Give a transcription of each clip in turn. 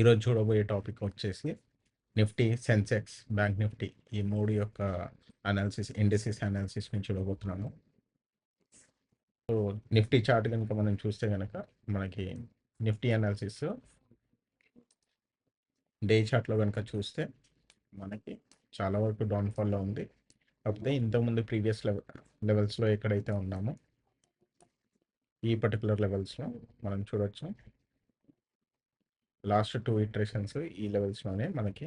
ఈరోజు చూడబోయే టాపిక్ వచ్చేసి నిఫ్టీ, సెన్సెక్స్, బ్యాంక్ నిఫ్టీ ఈ 3 యొక్క అనాలిసిస్, ఇండిసెస్ అనాలిసిస్‌ని చూడబోతున్నాము. సో, నిఫ్టీ చార్ట్ గనుక మనం చూస్తే గనక మనకి నిఫ్టీ అనాలిసిస్ డే చార్ట్‌లో గనుక చూస్తే మనకి చాలా వరకు డౌన్‌ఫాల్‌లో ఉంది. కాకపోతే ఇంతకుముందు ప్రీవియస్ లెవెల్స్‌లో ఎక్కడైతే ఉన్నామో ఈ పర్టిక్యులర్ లెవెల్స్‌లో మనం చూడొచ్చు. లాస్ట్ 2 ఇటరేషన్స్ ఈ లెవెల్స్‌లోనే మనకి.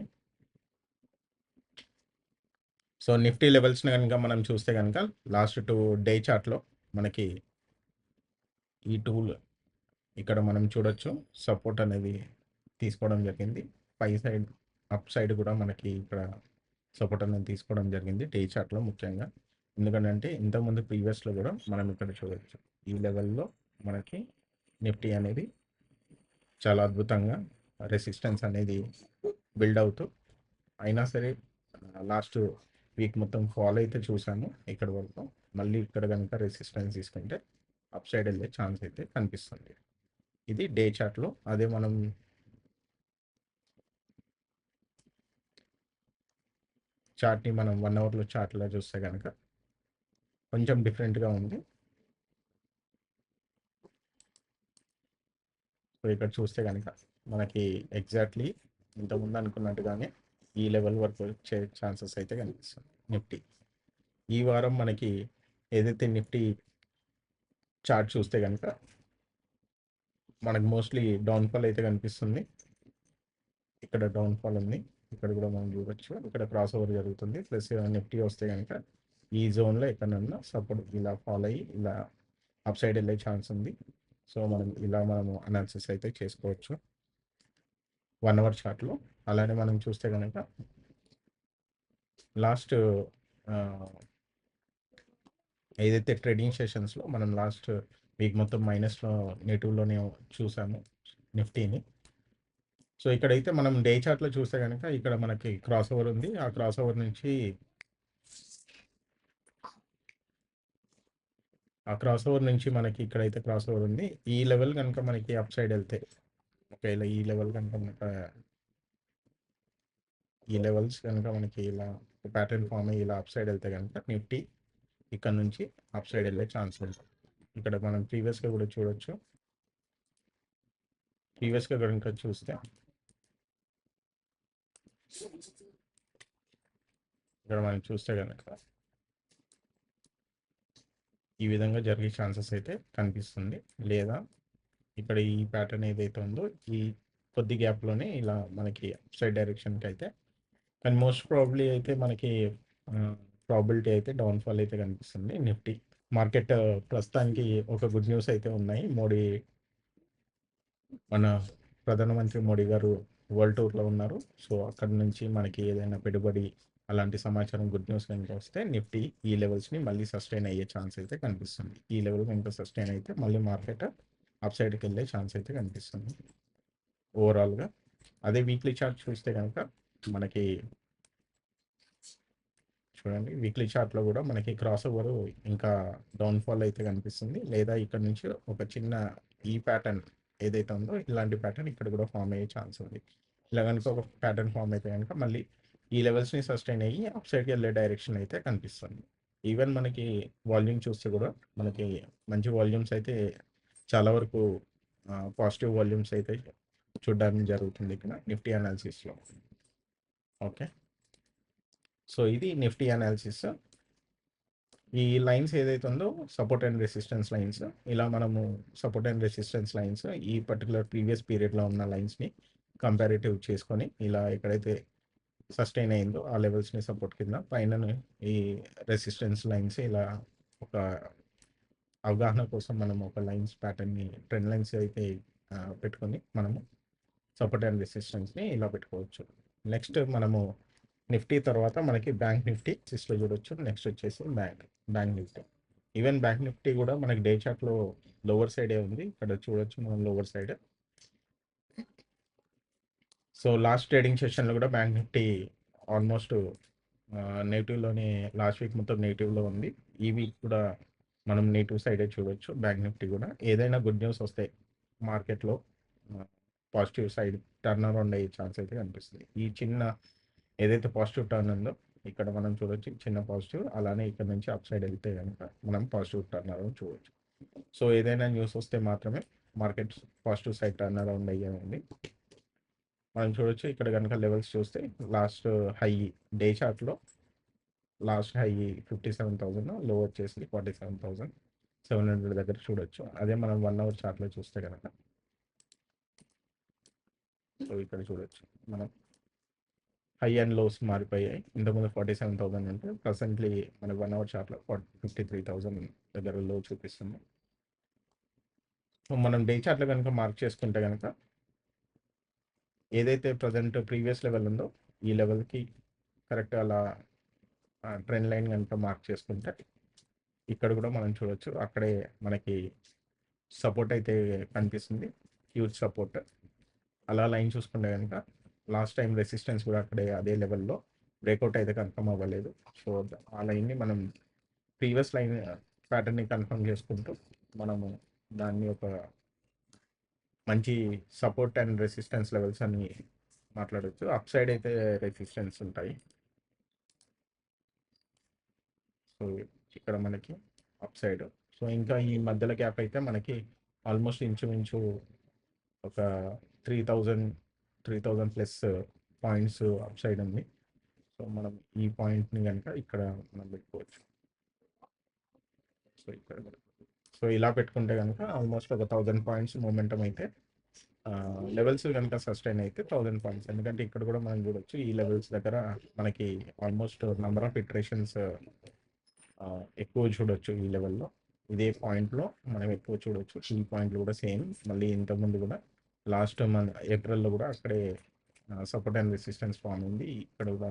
సో, నిఫ్టీ లెవెల్స్‌ని గనుక మనం చూస్తే గనక లాస్ట్ 2 డే చార్ట్‌లో మనకి ఈ టూల్ ఇక్కడ మనం చూడొచ్చు. సపోర్ట్ అనేది తీసుకోవడం జరిగింది. పై సైడ్, అప్ సైడ్ కూడా మనకి ఇక్కడ సపోర్ట్ అనేది తీసుకోవడం జరిగింది డే చార్ట్‌లో ముఖ్యంగా. ఎందుకంటే ఇంతకుముందు ప్రీవియస్‌లో కూడా మనం ఇక్కడ చూడొచ్చు. ఈ లెవెల్‌లో మనకి నిఫ్టీ అనేది చాలా అద్భుతంగా రెసిస్టెన్స్ అనేది బిల్డ్ అవుతూ అయినా సరే లాస్ట్ వీక్ మొత్తం ఫాల్ అయితే చూసాము ఇక్కడ వరకు. మళ్ళీ ఇక్కడ కనుక రెసిస్టెన్స్ తీసుకుంటే అప్ సైడ్ వెళ్ళే ఛాన్స్ అయితే కనిపిస్తుంది. ఇది డే చార్ట్లో. అదే మనం చార్ట్ని మనం 1 అవర్లో చార్ట్లో చూస్తే కనుక కొంచెం డిఫరెంట్గా ఉంది. సో ఇక్కడ చూస్తే కనుక మనకి ఎగ్జాక్ట్లీ ఇంతకుముందు అనుకున్నట్టుగానే ఈ లెవెల్ వరకు వచ్చే ఛాన్సెస్ అయితే కనిపిస్తుంది నిఫ్టీ. ఈ వారం మనకి ఏదైతే నిఫ్టీ చార్ట్ చూస్తే కనుక మనకు మోస్ట్లీ డౌన్ఫాల్ అయితే కనిపిస్తుంది. ఇక్కడ డౌన్ఫాల్ ఉంది. ఇక్కడ కూడా మనం చూడొచ్చు. ఇక్కడ క్రాస్ ఓవర్ జరుగుతుంది. ప్లస్ నిఫ్టీ వస్తే కనుక ఈ జోన్లో ఎక్కడన్నా సపోర్ట్ ఇలా ఫాలో అయ్యి ఇలా అప్ సైడ్ వెళ్ళే ఛాన్స్ ఉంది. సో మనము అనాలిసిస్ అయితే చేసుకోవచ్చు 1 అవర్ చార్ట్లో. అలానే మనం చూస్తే కనుక లాస్ట్ ఏదైతే ట్రేడింగ్ సెషన్స్లో మనం లాస్ట్ వీక్ మొత్తం మైనస్లో నెగిటివ్లోనే చూసాము నిఫ్టీని. సో ఇక్కడైతే మనం డే చార్ట్లో చూస్తే కనుక ఇక్కడ మనకి క్రాస్ ఓవర్ ఉంది. ఆ క్రాస్ ఓవర్ నుంచి మనకి ఇక్కడైతే క్రాస్ ఓవర్ ఉంది. ఈ లెవెల్ కనుక మనకి అప్ సైడ్ వెళ్తే, ఒకవేళ ఈ లెవెల్ కనుక ఈ లెవెల్స్ కనుక మనకి ఇలా ప్యాటర్న్ ఫామ్ అయ్యి ఇలా అప్ సైడ్ వెళ్తే కనుక నిఫ్టీ ఇక్కడ నుంచి అప్ సైడ్ వెళ్ళే ఛాన్స్ ఉంది. ఇక్కడ మనం ప్రీవియస్గా కూడా చూడొచ్చు. ప్రీవియస్గా కనుక చూస్తే ఇక్కడ మనం చూస్తే కనుక ఈ విధంగా జరిగే ఛాన్సెస్ అయితే కనిపిస్తుంది. లేదా ఇక్కడ ఈ ప్యాటర్న్ ఏదైతే ఉందో ఈ కొద్ది గ్యాప్లోనే ఇలా మనకి అప్ సైడ్ డైరెక్షన్కి అయితే, కానీ మోస్ట్ ప్రాబబ్లీ అయితే మనకి ప్రాబిలిటీ అయితే డౌన్ఫాల్ అయితే కనిపిస్తుంది నిఫ్టీ. మార్కెట్ ప్రస్తుతానికి ఒక గుడ్ న్యూస్ అయితే ఉన్నాయి. మన ప్రధానమంత్రి మోడీ గారు వరల్డ్ టూర్లో ఉన్నారు. సో అక్కడ నుంచి మనకి ఏదైనా పెట్టుబడి అలాంటి సమాచారం గుడ్ న్యూస్ కనుక వస్తే నిఫ్టీ ఈ లెవెల్స్ని మళ్ళీ సస్టైన్ అయ్యే ఛాన్స్ అయితే కనిపిస్తుంది. ఈ లెవెల్ కనుక సస్టైన్ అయితే మళ్ళీ మార్కెట్ అప్ సైడ్కి వెళ్ళే ఛాన్స్ అయితే కనిపిస్తుంది ఓవరాల్గా. అదే వీక్లీ చార్ట్ చూస్తే కనుక మనకి చూడండి, వీక్లీ చార్ట్లో కూడా మనకి క్రాస్ ఓవర్ ఇంకా డౌన్ఫాల్ అయితే కనిపిస్తుంది. లేదా ఇక్కడ నుంచి ఒక చిన్న ఈ ప్యాటర్న్ ఏదైతే ఉందో ఇలాంటి ప్యాటర్న్ ఇక్కడ కూడా ఫామ్ అయ్యే ఛాన్స్ ఉంది. ఇలా కనుక ఒక ప్యాటర్న్ ఫామ్ అయితే కనుక మళ్ళీ ఈ లెవెల్స్ని సస్టైన్ అయ్యి అప్ సైడ్కి వెళ్ళే డైరెక్షన్ అయితే కనిపిస్తుంది. ఈవెన్ మనకి వాల్యూమ్ చూస్తే కూడా మనకి మంచి వాల్యూమ్స్ అయితే చాలా వరకు పాజిటివ్ వాల్యూమ్స్ అయితే చూడడానికి జరుగుతుంది ఇక్కడ నిఫ్టీ అనాలిసిస్లో. ఓకే, సో ఇది నిఫ్టీ అనాలిసిస్. ఈ లైన్స్ ఏదైతే ఉందో సపోర్ట్ అండ్ రెసిస్టెన్స్ లైన్స్, ఇలా మనము సపోర్ట్ అండ్ రెసిస్టెన్స్ లైన్స్ ఈ పర్టికులర్ ప్రీవియస్ పీరియడ్లో ఉన్న లైన్స్ని కంపారిటివ్ చేసుకొని ఇలా ఎక్కడైతే సస్టైన్ అయిందో ఆ లెవెల్స్ని సపోర్ట్ కింద, పైన ఈ రెసిస్టెన్స్ లైన్స్ ఇలా ఒక అవగాహన కోసం మనం ఒక లైన్స్ ప్యాటర్న్ని ట్రెండ్ లైన్స్ అయితే పెట్టుకొని మనము సపోర్ట్ అండ్ రెసిస్టెన్స్ని ఇలా పెట్టుకోవచ్చు. నెక్స్ట్ మనము నిఫ్టీ తర్వాత మనకి బ్యాంక్ నిఫ్టీ సిస్లో చూడొచ్చు. నెక్స్ట్ వచ్చేసి bank Nifty. Even bank Nifty కూడా మనకి డే చార్ట్లో లోవర్ సైడే ఉంది. ఇక్కడ చూడొచ్చు మనం lower side. So last trading సెషన్లో కూడా బ్యాంక్ నిఫ్టీ ఆల్మోస్ట్ నెగిటివ్లోనే, లాస్ట్ వీక్ మొత్తం నెగిటివ్లో ఉంది. ఈ వీక్ కూడా మనం నెగిటివ్ సైడే చూడొచ్చు బ్యాంక్ నిఫ్టీ కూడా. ఏదైనా గుడ్ న్యూస్ వస్తాయి మార్కెట్లో పాజిటివ్ సైడ్ టర్న్ అరౌండ్ అయ్యే ఛాన్స్ అయితే కనిపిస్తుంది. ఈ చిన్న ఏదైతే పాజిటివ్ టర్న్ ఉందో ఇక్కడ మనం చూడొచ్చు చిన్న పాజిటివ్. అలానే ఇక్కడ నుంచి అప్ సైడ్ వెళ్తే కనుక మనం పాజిటివ్ టర్న్ అరౌండ్ చూడొచ్చు. సో ఏదైనా న్యూస్ వస్తే మాత్రమే market positive side turn around అయ్యేది. మనం చూడొచ్చు ఇక్కడ కనుక లెవెల్స్ చూస్తే లాస్ట్ హై డే చార్ట్లో లాస్ట్ హై 57,000, లో వచ్చేసి 47,700 దగ్గర చూడొచ్చు. అదే మనం 1 అవర్ చార్ట్లో చూస్తే కనుక సో ఇక్కడ చూడొచ్చు మనం హై అండ్ లోస్ మారిపోయాయి. ఇంతకుముందు 47,000 అంటే ప్రజెంట్లీ మన 1 అవర్ చార్ట్లో 53,000 దగ్గర లో చూపిస్తుంది. సో మనం డే చార్ట్లో కనుక మార్క్ చేసుకుంటే కనుక ఏదైతే ప్రజెంట్ ప్రీవియస్ లెవెల్ ఉందో ఈ లెవెల్కి కరెక్ట్ అలా ట్రెండ్ లైన్ కనుక మార్క్ చేసుకుంటే ఇక్కడ కూడా మనం చూడొచ్చు అక్కడే మనకి సపోర్ట్ అయితే కనిపిస్తుంది, హ్యూజ్ సపోర్ట్. అలా లైన్ చూసుకుంటే కనుక లాస్ట్ టైం రెసిస్టెన్స్ కూడా అక్కడే అదే లెవెల్లో బ్రేక్అవుట్ అయితే కన్ఫర్మ్ అవ్వలేదు. సో ఆ లైన్ని మనం ప్రీవియస్ లైన్ ప్యాటర్న్ని కన్ఫర్మ్ చేసుకుంటూ మనము దాన్ని ఒక మంచి సపోర్ట్ అండ్ రెసిస్టెన్స్ లెవెల్స్ అని మాట్లాడవచ్చు. అప్ సైడ్ అయితే రెసిస్టెన్స్ ఉంటాయి. సో ఇక్కడ మనకి అప్ సైడ్. సో ఇంకా ఈ మధ్యలో గ్యాప్ అయితే మనకి ఆల్మోస్ట్ ఇంచుమించు ఒక 3,000 ప్లస్ పాయింట్స్ అప్ సైడ్ ఉంది. సో మనం ఈ పాయింట్ని కనుక ఇక్కడ మనం పెట్టుకోవచ్చు. సో ఇక్కడ సో ఇలా పెట్టుకుంటే కనుక ఆల్మోస్ట్ ఒక 1,000 పాయింట్స్ మూమెంటం అయితే లెవెల్స్ కనుక సస్టైన్ అయితే 1,000 పాయింట్స్. ఎందుకంటే ఇక్కడ కూడా మనం చూడొచ్చు ఈ లెవెల్స్ దగ్గర మనకి ఆల్మోస్ట్ నెంబర్ ఆఫ్ ఇటరేషన్స్ ఎక్కువ చూడొచ్చు. ఈ లెవెల్లో ఇదే పాయింట్లో మనం ఎక్కువ చూడొచ్చు. ఈ పాయింట్లు కూడా సేమ్ మళ్ళీ ఇంతకుముందు కూడా లాస్ట్ మంత్ ఏప్రిల్లో కూడా అక్కడే సపోర్ట్ అండ్ రెసిస్టెన్స్ ఫామ్ ఉంది. ఇక్కడ కూడా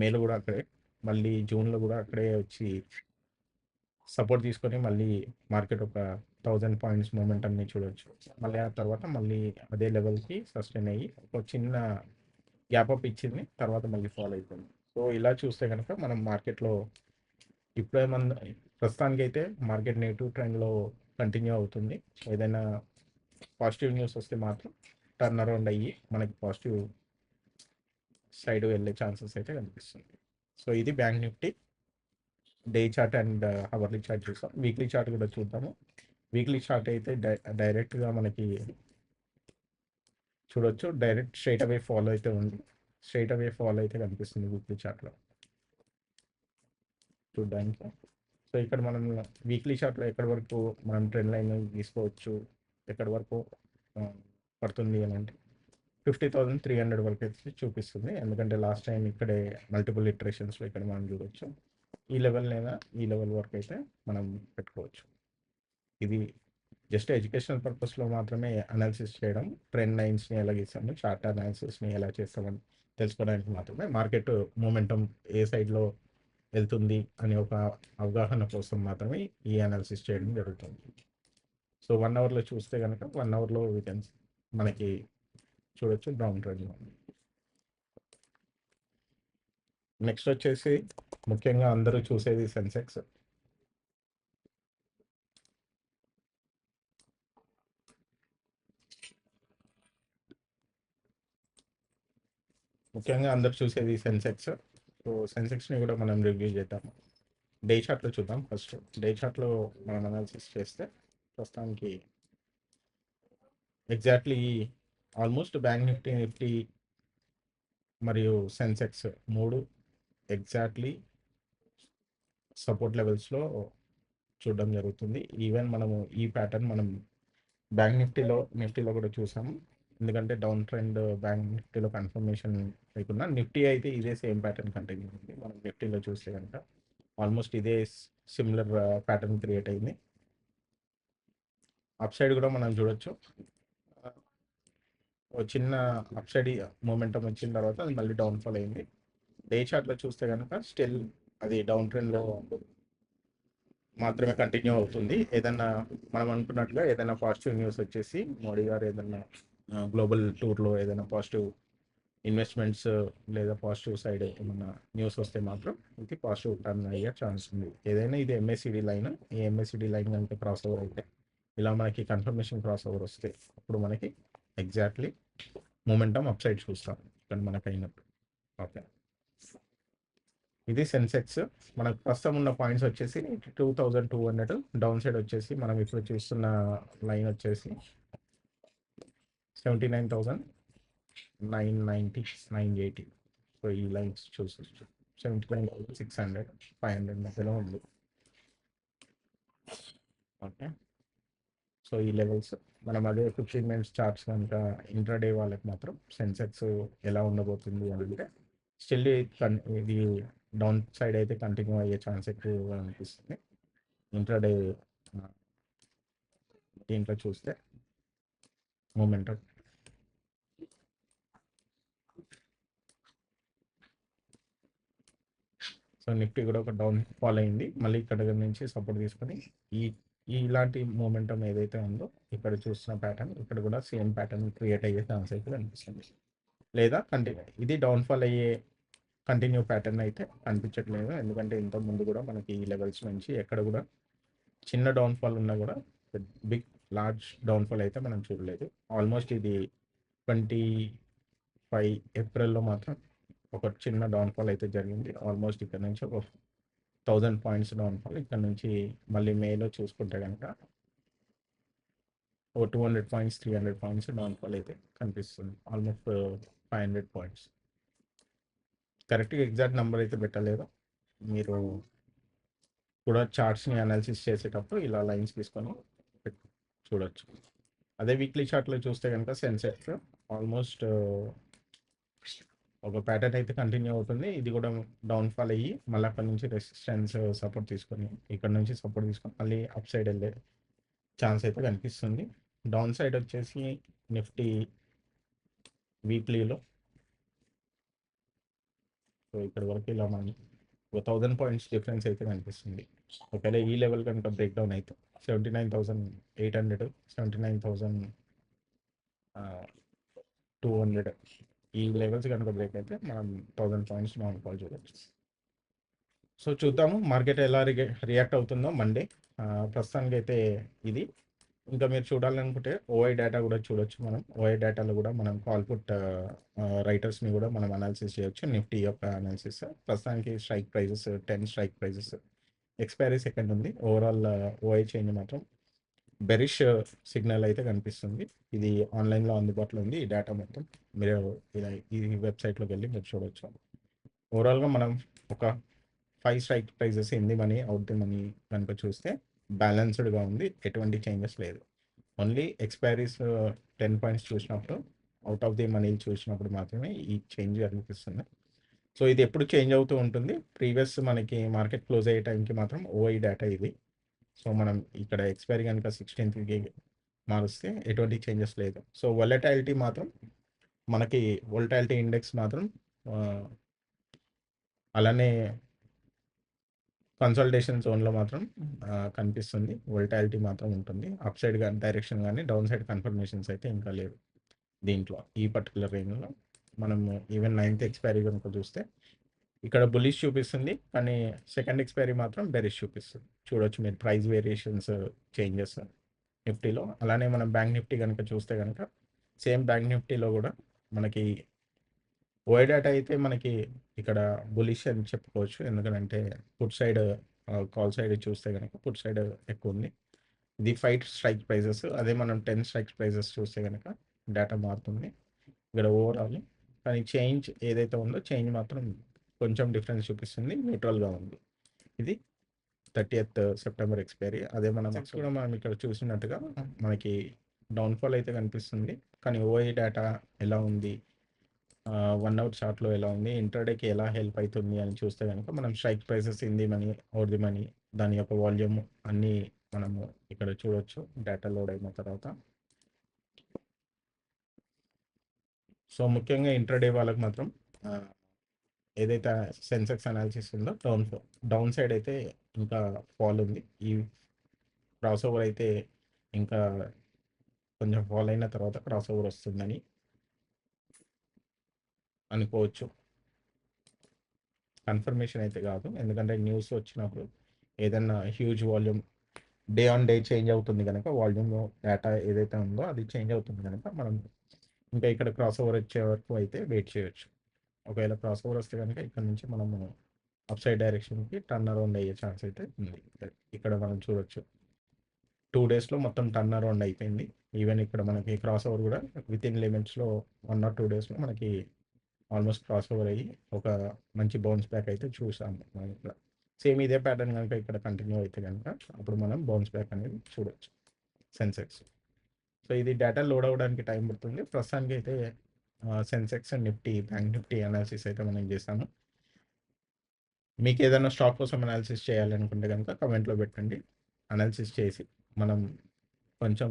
మేలో కూడా అక్కడే, మళ్ళీ జూన్లో కూడా అక్కడే వచ్చి సపోర్ట్ తీసుకొని మళ్ళీ మార్కెట్ ఒక 1,000 పాయింట్స్ మూమెంటంని చూడొచ్చు. మళ్ళీ ఆ తర్వాత మళ్ళీ అదే లెవెల్కి సస్టైన్ అయ్యి ఒక చిన్న గ్యాప్ అప్ ఇచ్చింది, తర్వాత మళ్ళీ ఫాలో అయిపోయింది. సో ఇలా చూస్తే కనుక మనం మార్కెట్లో ఇప్పుడేమన్నా ప్రస్తుతానికి అయితే మార్కెట్ నెగిటివ్ ట్రెండ్లో కంటిన్యూ అవుతుంది. ఏదైనా పాజిటివ్ న్యూస్ వస్తే మాత్రం టర్న్ అరౌండ్ అయ్యి మనకి పాజిటివ్ సైడ్ వెళ్ళే ఛాన్సెస్ అయితే కనిపిస్తుంది. సో ఇది bank Nifty day chart and hourly chart చూసాం. వీక్లీ చార్ట్ కూడా చూద్దాము. వీక్లీ చార్ట్ అయితే డైరెక్ట్గా మనకి చూడొచ్చు, డైరెక్ట్ స్ట్రైట్ అవే ఫాలో అయితే ఉంది. స్ట్రైట్ అవే ఫాలో అయితే కనిపిస్తుంది వీక్లీ చార్ట్లో చూడడానికి. సో ఇక్కడ మనం వీక్లీ చార్ట్లో ఎక్కడి వరకు మనం ట్రెండ్ లైన్ తీసుకోవచ్చు, ఎక్కడి వరకు పడుతుంది అని అంటే 50,300 వరకు అయితే చూపిస్తుంది. ఎందుకంటే లాస్ట్ టైం ఇక్కడే మల్టిపుల్ ఇటరేషన్స్లో ఇక్కడ మనం చూడవచ్చు. ఈ లెవెల్ లేదా ఈ లెవెల్ వరకు అయితే మనం పెట్టుకోవచ్చు. ఇది జస్ట్ ఎడ్యుకేషనల్ పర్పస్లో మాత్రమే అనాలిసిస్ చేయడం, ట్రెండ్ లైన్స్ని ఎలా గీస్తాము, చార్ట్ అనాలిసిస్ని ఎలా చేస్తామని తెలుసుకోవడానికి మాత్రమే, మార్కెట్ మూమెంటం ఏ సైడ్లో వెళ్తుంది అనే ఒక అవగాహన కోసం మాత్రమే ఈ అనాలిసిస్ చేయడం జరుగుతుంది. సో 1 అవర్లో చూస్తే కనుక 1 అవర్లో మనకి చూడొచ్చు డౌన్ ట్రెండ్లో. నెక్స్ట్ వచ్చేసి ముఖ్యంగా అందరూ చూసేది సెన్సెక్స్. ముఖ్యంగా అందరూ చూసేది సెన్సెక్స్. సో సెన్సెక్స్ని కూడా మనం రివ్యూ చేద్దాం. డే చార్ట్లో చూద్దాం. ఫస్ట్ డే చార్ట్లో మనం అనాలిసిస్ చేస్తే ప్రస్తుతానికి ఎగ్జాక్ట్లీ ఆల్మోస్ట్ బ్యాంక్ నిఫ్టీ మరియు సెన్సెక్స్ మూడు ఎగ్జాక్ట్లీ సపోర్ట్ లెవెల్స్లో చూడడం జరుగుతుంది. ఈవెన్ మనము ఈ ప్యాటర్న్ మనం బ్యాంక్ నిఫ్టీలో కూడా చూసాము. ఎందుకంటే డౌన్ ట్రెండ్ బ్యాంక్ నిఫ్టీలో కన్ఫర్మేషన్ లేకుండా నిఫ్టీ అయితే ఇదే సేమ్ ప్యాటర్న్ కంటిన్యూ ఉంది. మనం నిఫ్టీలో చూస్తే కనుక ఆల్మోస్ట్ ఇదే సిమిలర్ ప్యాటర్న్ క్రియేట్ అయింది. అప్ సైడ్ కూడా మనం చూడొచ్చు, చిన్న అప్ సైడ్ మూమెంటం వచ్చిన తర్వాత అది మళ్ళీ డౌన్ఫాల్ అయింది. డే చార్ట్లో చూస్తే కనుక స్టిల్ అది డౌన్ ట్రెండ్లో మాత్రమే కంటిన్యూ అవుతుంది. ఏదన్నా మనం అనుకున్నట్లుగా ఏదైనా పాజిటివ్ న్యూస్ వచ్చేసి మోడీ గారు ఏదైనా గ్లోబల్ టూర్లో ఏదైనా పాజిటివ్ ఇన్వెస్ట్మెంట్స్ లేదా పాజిటివ్ సైడ్ ఏమన్నా న్యూస్ వస్తే మాత్రం ఇది పాజిటివ్ టర్న్ అయ్యే ఛాన్స్ ఉంది. ఏదైనా ఇది ఎంఎస్సిడి లైన్, ఈ ఎంఎస్సిడి లైన్ కనుక క్రాస్ ఓవర్ అయితే ఇలా మనకి కన్ఫర్మేషన్ క్రాస్ ఓవర్ వస్తే అప్పుడు మనకి ఎగ్జాక్ట్లీ మూమెంటం అప్ సైడ్ చూస్తాం ఇక్కడ మనకు అయినట్టు. ఓకే, ఇది సెన్సెక్స్. మనకు ప్రస్తుతం ఉన్న పాయింట్స్ వచ్చేసి 2200. డౌన్ సైడ్ వచ్చేసి మనం ఇప్పుడు చూస్తున్న లైన్ వచ్చేసి 79,990 సో ఈ లైన్స్ చూసొచ్చు. 79,600 500 మధ్యలో ఉంది. ఓకే, సో ఈ లెవెల్స్ మనం అదే 15 మినిట్స్ చార్ట్స్ కనుక ఇంట్రాడే వాళ్ళకి మాత్రం సెన్సెక్స్ ఎలా ఉండబోతుంది అని అంటే స్టిల్ ఇది డౌన్ సైడ్ అయితే కంటిన్యూ అయ్యే ఛాన్స్ ఎక్కువగా అనిపిస్తుంది. ఇంట్రాడే దీంట్లో చూస్తే మూమెంటం సో నిఫ్టీ కూడా ఒక డౌన్ ఫాల్ అయింది. మళ్ళీ ఇక్కడ నుంచి సపోర్ట్ తీసుకొని ఈ ఇలాంటి మూమెంటం ఏదైతే ఉందో ఇక్కడ చూస్తున్న ప్యాటర్న్ ఇక్కడ కూడా సేమ్ ప్యాటర్న్ క్రియేట్ అయ్యే ఛాన్స్ అయితే కనిపిస్తుంది. లేదా ఇది డౌన్ఫాల్ అయ్యే కంటిన్యూ ప్యాటర్న్ అయితే కనిపించట్లేదు. ఎందుకంటే ఇంత ముందు కూడా మనకి ఈ లెవెల్స్ నుంచి ఎక్కడ కూడా చిన్న డౌన్ఫాల్ ఉన్నా కూడా బిగ్ లార్జ్ డౌన్ఫాల్ అయితే మనం చూడలేదు. ఆల్మోస్ట్ ఇది 25 ఏప్రిల్లో మాత్రం ఒక చిన్న డౌన్ఫాల్ అయితే జరిగింది. ఆల్మోస్ట్ ఇక్కడ నుంచి ఒక 1000 పాయింట్స్ డౌన్ఫాల్. ఇక్కడ నుంచి మళ్ళీ మేలో చూసుకుంటే కనుక ఒక 200 పాయింట్స్ 300 పాయింట్స్ డౌన్ఫాల్ అయితే కనిపిస్తుంది. Almost 500 points. కరెక్ట్గా ఎగ్జాక్ట్ నెంబర్ అయితే పెట్టలేదు. మీరు కూడా చార్ట్స్ని అనాలిసిస్ చేసేటప్పుడు ఇలా లైన్స్ తీసుకొని చూడొచ్చు. అదే వీక్లీ చార్ట్లో చూస్తే కనుక సెన్సెక్స్ ఆల్మోస్ట్ ఒక ప్యాటర్న్ అయితే కంటిన్యూ అవుతుంది. ఇది కూడా డౌన్ఫాల్ అయ్యి మళ్ళీ అక్కడ నుంచి రెసిస్టెన్స్ సపోర్ట్ తీసుకొని ఇక్కడ నుంచి సపోర్ట్ తీసుకొని మళ్ళీ అప్ సైడ్ వెళ్ళే ఛాన్స్ అయితే కనిపిస్తుంది. డౌన్ సైడ్ వచ్చేసి నిఫ్టీ వీక్లీలో సో ఇక్కడ వరకు ఇలా మనకి ఒక 1000 పాయింట్స్ డిఫరెన్స్ అయితే కనిపిస్తుంది. ఒకవేళ ఈ లెవెల్ కనుక బ్రేక్ డౌన్ అయితే 79,800 79,200 ఈ లెవెల్స్ కనుక బ్రేక్ అయితే మనం 1000 పాయింట్స్ డౌన్ఫాల్ చూడవచ్చు. సో చూద్దాము మార్కెట్ ఎలా రియాక్ట్ అవుతుందో మండే. ప్రస్తుతానికి అయితే ఇది. ఇంకా మీరు చూడాలనుకుంటే ఓఐ డేటా కూడా చూడొచ్చు. మనం ఓఐ డేటాలో కూడా మనం కాల్ పుట్ రైటర్స్ని కూడా మనం అనాలిసిస్ చేయొచ్చు. నిఫ్టీ యొక్క అనాలిసిస్ ప్రస్తుతానికి strike prices 10 strike prices expiry second ఉంది. ఓవరాల్ ఓఐ చేంజ్ మాత్రం బెరిష్ సిగ్నల్ అయితే కనిపిస్తుంది. ఇది ఆన్లైన్లో అందుబాటులో ఉంది. ఈ డేటా మొత్తం మీరు ఇలా ఈ వెబ్సైట్లోకి వెళ్ళి మీరు చూడవచ్చు. ఓవరాల్గా మనం ఒక 5 strike prices in the money out the money కనుక చూస్తే బ్యాలెన్స్డ్గా ఉంది. ఎటువంటి చేంజెస్ లేదు. ఓన్లీ ఎక్స్పైరీస్ 10 పాయింట్స్ చూసినప్పుడు అవుట్ ఆఫ్ ది మనీ చూసినప్పుడు మాత్రమే ఈ చేంజ్ కనిపిస్తుంది. సో ఇది ఎప్పుడు చేంజ్ అవుతూ ఉంటుంది. ప్రీవియస్ మనకి మార్కెట్ క్లోజ్ అయ్యే టైంకి మాత్రం ఓఐ డేటా ఇది. సో మనం ఇక్కడ ఎక్స్పైరీ కనుక 16కి మారుస్తే ఎటువంటి చేంజెస్ లేదు. సో వొలటాలిటీ మాత్రం మనకి వొలటాలిటీ ఇండెక్స్ మాత్రం అలానే కన్సల్టేషన్ జోన్లో మాత్రం కనిపిస్తుంది. వొలటాలిటీ మాత్రం ఉంటుంది. అప్ సైడ్ కానీ డైరెక్షన్ కానీ డౌన్ సైడ్ కన్ఫర్మేషన్స్ అయితే ఇంకా లేవు దీంట్లో. ఈ పర్టికులర్ రేంజ్లో మనం ఈవెన్ 9th ఎక్స్పైరీ కనుక చూస్తే ఇక్కడ బుల్లిష్ చూపిస్తుంది, కానీ సెకండ్ ఎక్స్పైరీ మాత్రం బెరిష్ చూపిస్తుంది. చూడొచ్చు మీరు ప్రైస్ వేరియేషన్స్ చేంజెస్ నిఫ్టీలో. అలానే మనం బ్యాంక్ నిఫ్టీ కనుక చూస్తే కనుక సేమ్ బ్యాంక్ నిఫ్టీలో కూడా మనకి ఓఐ డేటా అయితే మనకి ఇక్కడ బులిష్ అని చెప్పుకోవచ్చు. ఎందుకంటే పుట్ సైడ్ కాల్ సైడ్ చూస్తే కనుక పుట్ సైడ్ ఎక్కువ ఉంది. ఇది 5 స్ట్రైక్ ప్రైజెస్. అదే మనం 10 స్ట్రైక్ ప్రైజెస్ చూస్తే కనుక డేటా మారుతుంది ఇక్కడ ఓవరాల్. కానీ చేంజ్ ఏదైతే ఉందో చేంజ్ మాత్రం కొంచెం డిఫరెన్స్ చూపిస్తుంది. న్యూట్రల్గా ఉంది. ఇది 30th సెప్టెంబర్ ఎక్స్పైరీ. అదే మనం కూడా మనం ఇక్కడ చూసినట్టుగా మనకి డౌన్ఫాల్ అయితే కనిపిస్తుంది. కానీ ఓఐ డేటా ఎలా ఉంది, 1 అవర్ చార్ట్లో ఎలా ఉంది, ఇంటర్డేకి ఎలా హెల్ప్ అవుతుంది అని చూస్తే కనుక మనం strike prices in the money, out the money, దాని యొక్క వాల్యూమ్ అన్నీ మనము ఇక్కడ చూడొచ్చు డేటా లోడ్ అయిన తర్వాత. సో ముఖ్యంగా ఇంటర్డే వాళ్ళకి మాత్రం ఏదైతే సెన్సెక్స్ అనాలిసిస్ ఉందో డౌన్ సైడ్ అయితే ఇంకా ఫాల్ ఉంది. ఈ క్రాస్ ఓవర్ అయితే ఇంకా కొంచెం ఫాల్ అయిన తర్వాత క్రాస్ ఓవర్ వస్తుందని అనుకోవచ్చు. కన్ఫర్మేషన్ అయితే కాదు, ఎందుకంటే న్యూస్ వచ్చినప్పుడు ఏదన్నా huge volume day on day change అవుతుంది గనక వాల్యూమ్ డేటా ఏదైతే ఉందో అది చేంజ్ అవుతుంది గనక మనం ఇంకా ఇక్కడ క్రాస్ ఓవర్ వచ్చే వరకు అయితే వెయిట్ చేయొచ్చు. ఒకవేళ క్రాస్ ఓవర్ వస్తే గనక ఇక్కడ నుంచి మనము అప్ సైడ్ డైరెక్షన్‌కి టర్న్ అరౌండ్ అయ్యే ఛాన్స్ అయితే ఉంది. ఇక్కడ మనం చూడొచ్చు. 2 డేస్‌లో మొత్తం టర్న్ అరౌండ్ అయిపోయింది. ఈవెన్ ఇక్కడ మనకి క్రాస్ ఓవర్ గూడా వితిన్ లిమిట్స్‌లో 1 ఆర్ 2 డేస్‌లో మనకి ఆల్మోస్ట్ క్రాస్ ఓవర్ అయ్యి ఒక మంచి బౌన్స్ బ్యాక్ అయితే చూసాము మనం ఇక్కడ. సేమ్ ఇదే ప్యాటర్న్ గనుక ఇక్కడ కంటిన్యూ అయితే గనుక అప్పుడు మనం బౌన్స్ బ్యాక్ అనేది చూడొచ్చు సెన్సెక్స్. సో, ఇది డేటా లోడ్ అవ్వడానికి టైం పడుతుంది. ప్రస్తుతానికైతే Sensex, Nifty, bank Nifty analysis అయితే మనం చేసాము. మీకేదైనా స్టాక్ కోసం అనాలిసిస్ చేయాలనుకుంటే గనుక కామెంట్‌లో పెట్టండి. అనాలిసిస్ చేసి మనం కొంచెం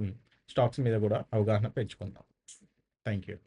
స్టాక్స్ మీద గూడా అవగాహన పెంచుకుందాం. Thank you.